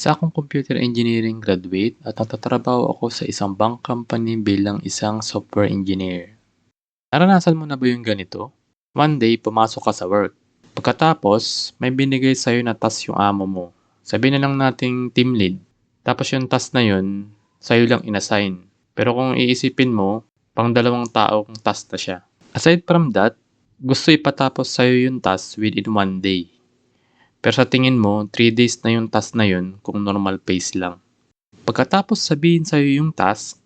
Isa akong computer engineering graduate at nagtatrabaho ako sa isang bank company bilang isang software engineer. Naranasan mo na ba yung ganito? One day, pumasok ka sa work. Pagkatapos, may binigay sa'yo na task yung amo mo. Sabihin na lang nating team lead. Tapos yung task na yun, sa'yo lang inassign. Pero kung iisipin mo, pang dalawang taong task na siya. Aside from that, gusto ipatapos sa'yo yung task within one day. Pero sa tingin mo, 3 days na yung task na yun kung normal pace lang. Pagkatapos sabihin sa'yo yung task,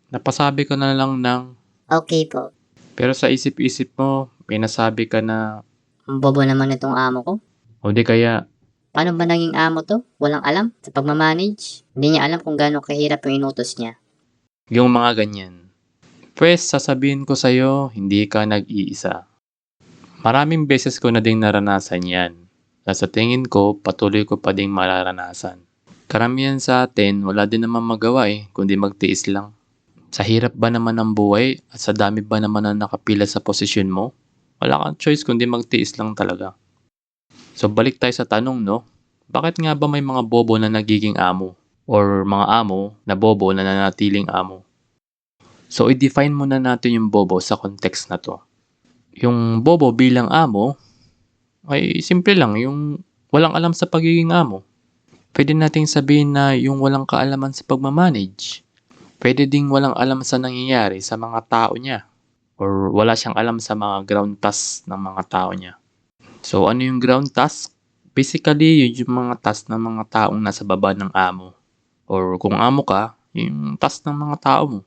napasabi ka na lang ng Okay po. pero sa isip-isip mo, may nasabi ka na Ang bobo naman itong amo ko. o di kaya Paano ba naging amo to? Walang alam sa pagmamanage. Hindi niya alam kung gaano kahirap yung inutos niya. yung mga ganyan. Pwes, sasabihin ko sa'yo, hindi ka nag-iisa. Maraming beses ko na ding naranasan yan. At sa tingin ko, patuloy ko pa ding mararanasan. Karamihan sa atin, wala din naman magawa kundi magtiis lang. Sa hirap ba naman ng buhay at sa dami ba naman na nakapila sa posisyon mo, wala kang choice kundi magtiis lang talaga. So balik tayo sa tanong no, bakit nga ba may mga bobo na nagiging amo? Or mga amo na bobo na nanatiling amo? So i-define muna natin yung bobo sa context na to. Yung bobo bilang amo ay simple lang, yung walang alam sa pagiging amo. Pwede nating sabihin na yung walang kaalaman sa pagmamanage. Pwede ding walang alam sa nangyayari sa mga tao niya. Or wala siyang alam sa mga ground tasks ng mga tao niya. So ano yung ground task? Basically, yun yung mga task ng mga taong nasa baba ng amo. Or kung amo ka, yung task ng mga tao mo.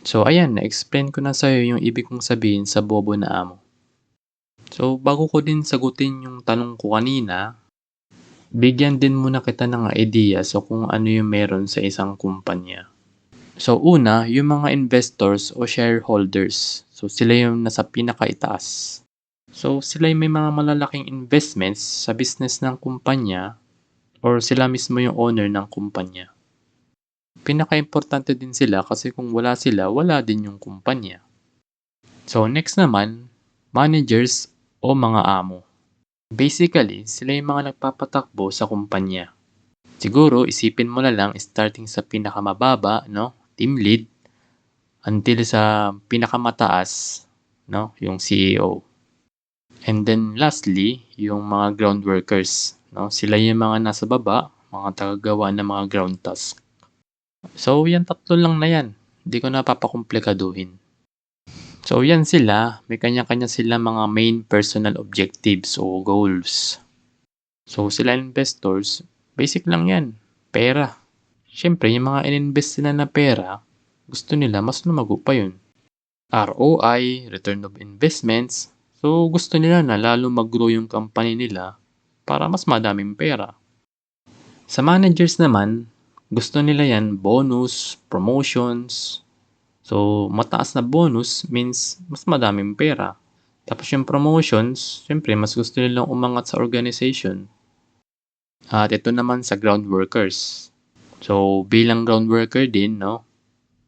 So ayan, na-explain ko na sa'yo yung ibig kong sabihin sa bobo na amo. So bago ko din sagutin yung tanong ko kanina, bigyan din muna kita ng idea so kung ano yung meron sa isang kumpanya. So una, yung mga investors o shareholders. So sila yung nasa pinakaitaas. So sila yung may mga malalaking investments sa business ng kumpanya or sila mismo yung owner ng kumpanya. Pinaka-importante din sila kasi kung wala sila, wala din yung kumpanya. So next naman, managers o mga amo. Basically, sila yung mga nagpapatakbo sa kumpanya. Siguro, isipin mo na lang starting sa pinakamababa, no? Team lead, until sa pinakamataas, no? Yung CEO. And then lastly, yung mga ground workers, no? Sila yung mga nasa baba, mga tagagawa ng mga ground task. So, yan tatlo lang na yan. Hindi ko na papakomplikaduhin. So, yan sila. May kanya-kanya sila mga main personal objectives o goals. So, sila investors, basic lang yan. Pera. Siyempre, yung mga ininvest nila na pera, gusto nila mas lumago pa yun. ROI, Return of Investments. So, gusto nila na lalo mag-grow yung company nila para mas madaming pera. Sa managers naman, gusto nila yan bonus, promotions. So, mataas na bonus means mas madaming pera. Tapos yung promotions, syempre mas gusto nilang umangat sa organization. At ito naman sa ground workers. So, bilang ground worker din, no,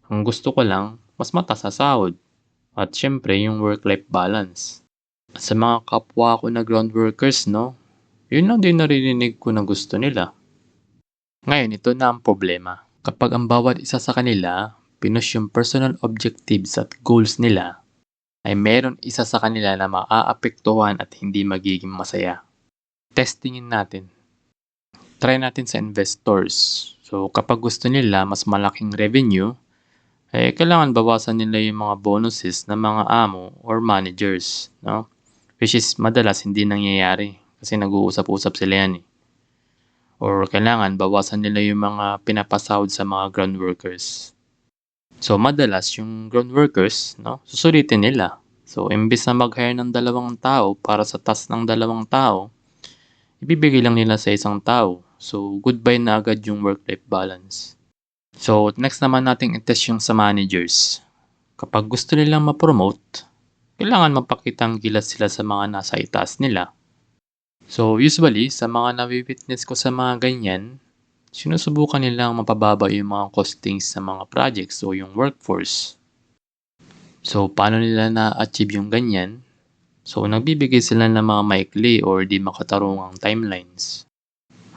ang gusto ko lang, mas mataas sa sahod. At syempre, yung work-life balance. Sa mga kapwa ko na ground workers, no, yun lang din naririnig ko na gusto nila. Ngayon, ito na ang problema. Kapag ang bawat isa sa kanila, pinush yung personal objectives at goals nila, ay meron isa sa kanila na maaapektuhan at hindi magiging masaya. Testingin natin. Try natin sa investors. So, kapag gusto nila mas malaking revenue, kailangan bawasan nila yung mga bonuses ng mga amo or managers, no? Which is madalas hindi nangyayari kasi nag-uusap-usap sila yan Or kailangan bawasan nila yung mga pinapasahod sa mga ground workers. So madalas yung ground workers, no, susulitin nila. So imbis na mag-hire ng 2 tao para sa task ng 2 tao, ibibigay lang nila sa isang tao. So goodbye na agad yung work-life balance. So next naman nating i-test yung sa managers. Kapag gusto nilang ma-promote, kailangan mapakitang gilas sila sa mga nasa itaas nila. So usually, sa mga nawi-witness ko sa mga ganyan, sinusubukan nilang mapababa yung mga costings sa mga projects o yung workforce. So paano nila na-achieve yung ganyan? So nagbibigay sila ng mga maikli or di makatarungang timelines.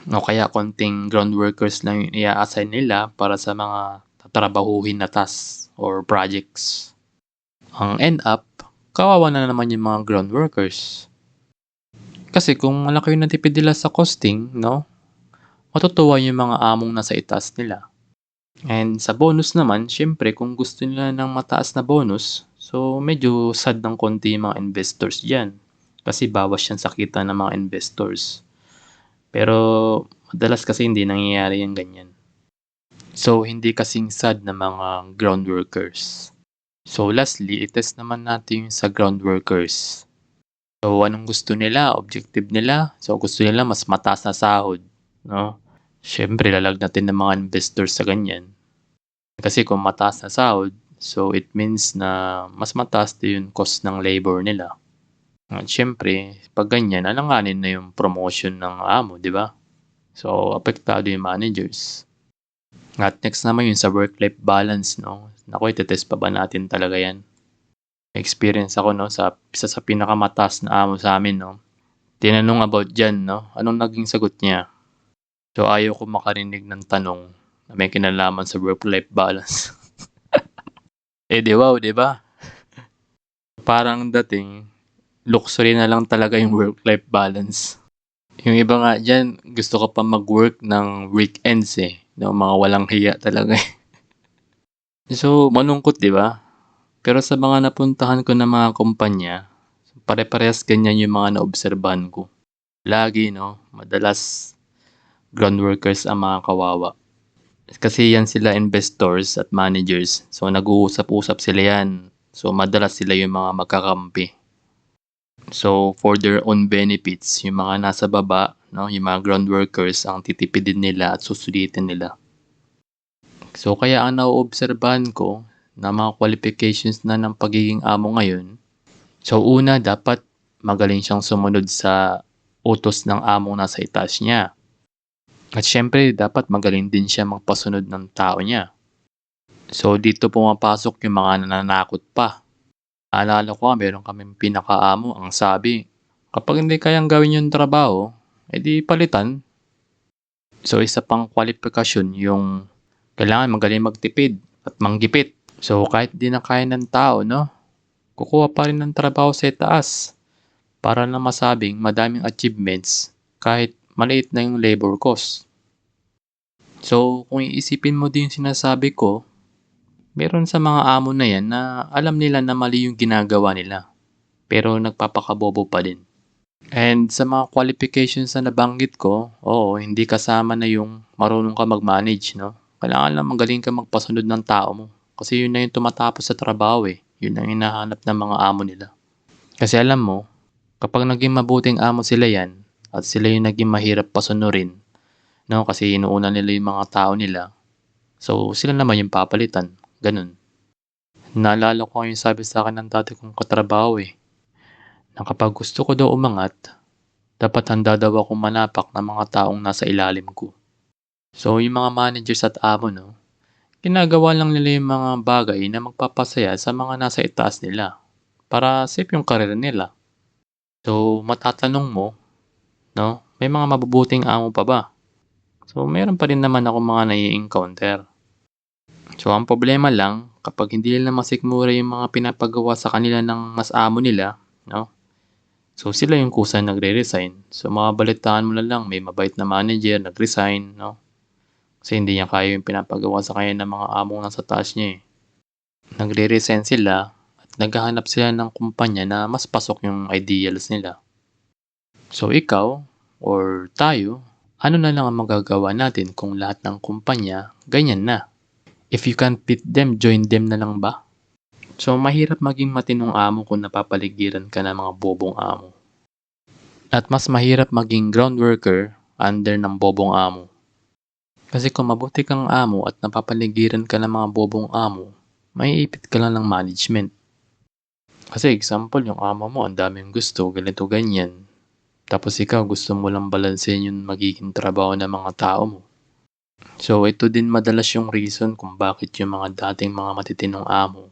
O kaya konting ground workers lang yung i-assign nila para sa mga tatrabahuhin na tasks or projects. Ang end up, kawawa na naman yung mga ground workers. Kasi kung malaki yung natipid nila sa costing, no? Matutuwa yung mga among nasa itaas nila. And sa bonus naman, syempre kung gusto nila ng mataas na bonus, so medyo sad ng konti yung mga investors dyan. Kasi bawas yan sa kita ng mga investors. Pero madalas kasi hindi nangyayari yung ganyan. So hindi kasing sad na mga ground workers. So lastly, itest naman natin yung sa ground workers. So anong gusto nila? Objective nila? So gusto nila mas mataas na sahod, no? Syempre lalagnatin ng mga investors sa ganyan. Kasi kung mataas na sahod, so it means na mas mataas din yung cost ng labor nila. At syempre, pag ganyan, alanganin na yung promotion ng amo, di ba? So, apektado yung managers. At next naman yun sa work-life balance, no? Naku, itetest pa ba natin talaga yan? Experience ako, no? Sa isa sa pinakamataas na amo sa amin, no? Tinanong about dyan, no? Anong naging sagot niya? So, ayaw ko makarinig ng tanong na may kinalaman sa work-life balance. Di wow, di ba? Parang dating, luxury na lang talaga yung work-life balance. Yung iba nga dyan, gusto ko pa mag-work ng weekends eh. No, mga walang hiya talaga eh. So, malungkot di ba? Pero sa mga napuntahan ko na mga kumpanya, pare-parehas ganyan yung mga naobserbahan ko. Lagi, no? Madalas, ground workers ang mga kawawa. Kasi yan sila investors at managers. So, nag-uusap-usap sila yan. So, madalas sila yung mga magkakampi. So, for their own benefits, yung mga nasa baba, no, yung mga ground workers, ang titipidin nila at susulitin nila. So, kaya ang nauobserbahan ko na mga qualifications na ng pagiging amo ngayon, so una, dapat magaling siyang sumunod sa utos ng among nasa itaas niya. At syempre, dapat magaling din siya magpasunod ng tao niya. So, dito pumapasok yung mga nananakot pa. Alala ko meron kaming pinakaamo, ang sabi, kapag hindi kayang gawin yung trabaho, edi palitan. So isa pang kwalifikasyon yung kailangan magaling magtipid at manggipit. So kahit di na kaya ng tao, no? Kukuha pa rin ng trabaho sa itaas para na masabing madaming achievements kahit maliit na yung labor cost. So kung iisipin mo din yung sinasabi ko, meron sa mga amo na yan na alam nila na mali yung ginagawa nila, pero nagpapakabobo pa din. And sa mga qualifications na nabanggit ko, oo, hindi kasama na yung marunong ka mag-manage, no? Kailangan lang magaling ka magpasunod ng tao mo. Kasi yun na yung tumatapos sa trabaho eh. Yun ang hinahanap ng mga amo nila. Kasi alam mo, kapag naging mabuting amo sila yan, at sila yung naging mahirap pasunurin, no? Kasi inuuna nila yung mga tao nila, so sila naman yung papalitan. Ganun. Naalala ko yung sabi sa akin ng dati kong katrabaho eh, na kapag gusto ko daw umangat, dapat handa daw akong manapak ng mga taong nasa ilalim ko. So yung mga managers at amo, no, ginagawa lang nila yung mga bagay na magpapasaya sa mga nasa itaas nila para safe yung karera nila. So matatanong mo, no, may mga mabubuting amo pa ba? So meron pa rin naman ako mga nai-encounter. So ang problema lang, kapag hindi nila masikmura yung mga pinapagawa sa kanila ng mas amo nila, no? So sila yung kusa nagre-resign. So mababalitaan mo na lang, may mabait na manager, nag-resign, no? Kasi hindi niya kaya yung pinapagawa sa kanya ng mga among nasa taas niya eh. Nagre-resign sila at naghahanap sila ng kumpanya na mas pasok yung ideals nila. So ikaw, or tayo, ano na lang ang magagawa natin kung lahat ng kumpanya ganyan na? If you can't beat them, join them na lang ba? So mahirap maging matinong amo kung napapaligiran ka ng mga bobong amo. At mas mahirap maging ground worker under ng bobong amo. Kasi kung mabuti kang amo at napapaligiran ka ng mga bobong amo, maiipit ka lang ng management. Kasi example, yung amo mo ang daming gusto, ganito ganyan. Tapos ikaw gusto mo lang balansehin yung magiging trabaho ng mga tao mo. So ito din madalas yung reason kung bakit yung mga dating mga matitinong amo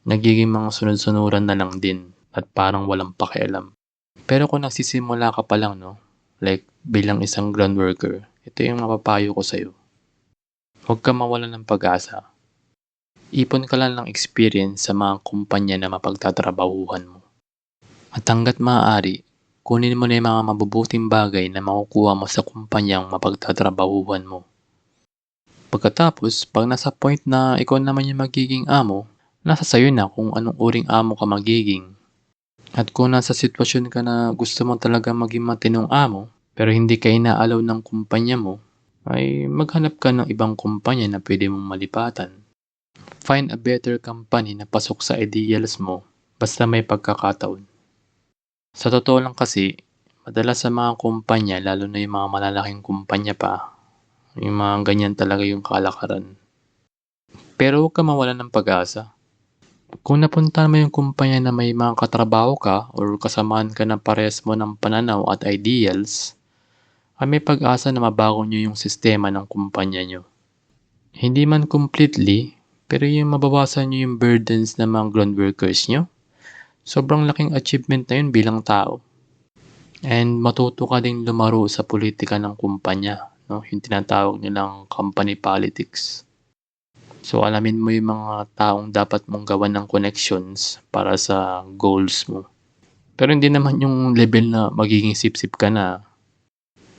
nagiging mga sunod-sunuran na lang din at parang walang pakialam. Pero kung nagsisimula ka pa lang, no, like bilang isang ground worker, ito yung mapapayo ko sa'yo. Huwag kang mawalan ng pag-asa. Ipon ka lang ng experience sa mga kumpanya na mapagtatrabahuhan mo. At hangga't maaari, kunin mo na yung mga mabubuting bagay na makukuha mo sa kumpanyang mapagtatrabahuhan mo. Pagkatapos, pag nasa point na ikaw naman yung magiging amo, nasa sayo na kung anong uring amo ka magiging. At kung nasa sitwasyon ka na gusto mo talaga maging matinong amo, pero hindi ka inaalaw ng kumpanya mo, ay maghanap ka ng ibang kumpanya na pwede mong malipatan. Find a better company na pasok sa ideals mo basta may pagkakataon. Sa totoo lang kasi, madalas sa mga kumpanya, lalo na yung mga malalaking kumpanya pa, yung mga ganyan talaga yung kalakaran. Pero huwag ka mawalan ng pag-asa. Kung napuntahan mo yung kumpanya na may mga katrabaho ka or kasamaan ka na parehas mo ng pananaw at ideals, ay may pag-asa na mabago nyo yung sistema ng kumpanya nyo. Hindi man completely, pero yung mabawasan nyo yung burdens ng mga ground workers nyo, sobrang laking achievement na yun bilang tao. And matuto ka ding lumaro sa politika ng kumpanya, no? Yung tinatawag nilang company politics. So alamin mo yung mga taong dapat mong gawan ng connections para sa goals mo. Pero hindi naman yung level na magiging sip-sip ka na.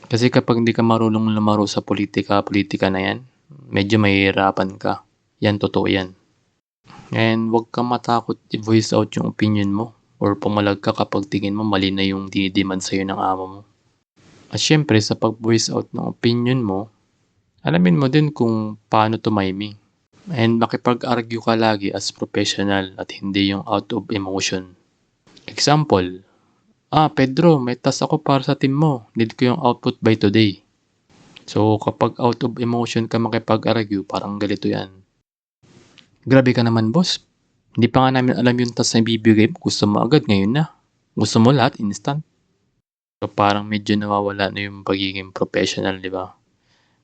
Kasi kapag hindi ka marunong lumaro sa politika na yan, medyo mahihirapan ka. Yan, totoo yan. And huwag kang matakot i-voice out yung opinion mo or pumalag ka kapag tingin mo mali na yung dinidemand sa'yo ng amo mo. At syempre, sa pag-voice out ng opinion mo, alamin mo din kung paano tumiming. And makipag-argue ka lagi as professional at hindi yung out of emotion. Example, Pedro, may task ako para sa team mo. Need ko yung output by today. So, kapag out of emotion ka makipag-argue, parang galito yan. Grabe ka naman, boss. Hindi pa nga namin alam yung task na ibibigay mo. Gusto mo agad ngayon na. Gusto mo lahat instant. So, parang medyo nawawala na yung pagiging professional, di ba?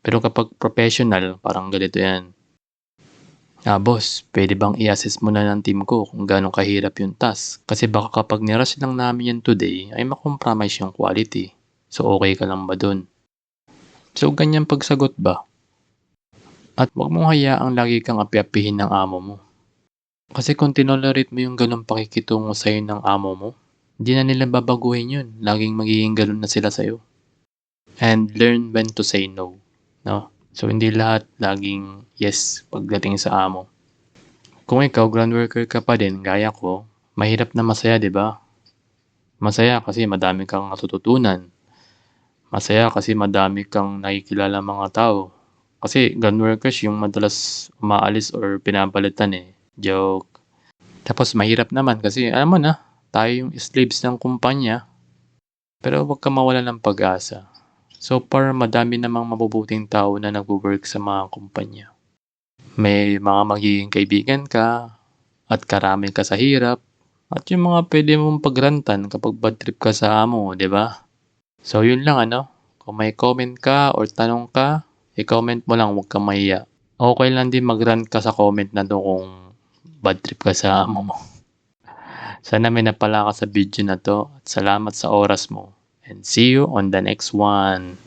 Pero kapag professional, parang ganito yan. Boss, pwede bang i-assess mo na ng team ko kung gaano kahirap yung task? Kasi baka kapag nirush lang namin yan today, ay makompromise yung quality. So, okay ka lang ba dun? So, ganyan pagsagot ba? At huwag mong hayaang lagi kang api-apihin ng amo mo. Kasi kung tinolerate mo yung ganong pakikitungo sa'yo ng amo mo, hindi na nila babaguhin yun. Laging magiging ganun na sila sa'yo. And learn when to say no. No? So, hindi lahat laging yes pagdating sa amo. Kung ikaw, ground worker ka pa din, gaya ko, mahirap na masaya, di ba? Masaya kasi madami kang natututunan. Masaya kasi madami kang nakikilala mga tao. Kasi ground workers yung madalas umaalis or pinapalitan eh. Joke. Tapos mahirap naman kasi alam mo na, tayo yung slaves ng kumpanya. Pero huwag ka mawala ng pag-asa. So far, madami namang mabubuting tao na nag-work sa mga kumpanya. May mga magiging kaibigan ka at karami ka sa hirap at yung mga pwede mong pagrantan kapag bad trip ka sa amo, di ba? So yun lang ano. Kung may comment ka or tanong ka, i-comment mo lang, huwag kang mahiya. Okay lang din mag-rant ka sa comment na to kung bad trip ka sa amo mo. Sana may napala ka sa video na to at salamat sa oras mo. And see you on the next one.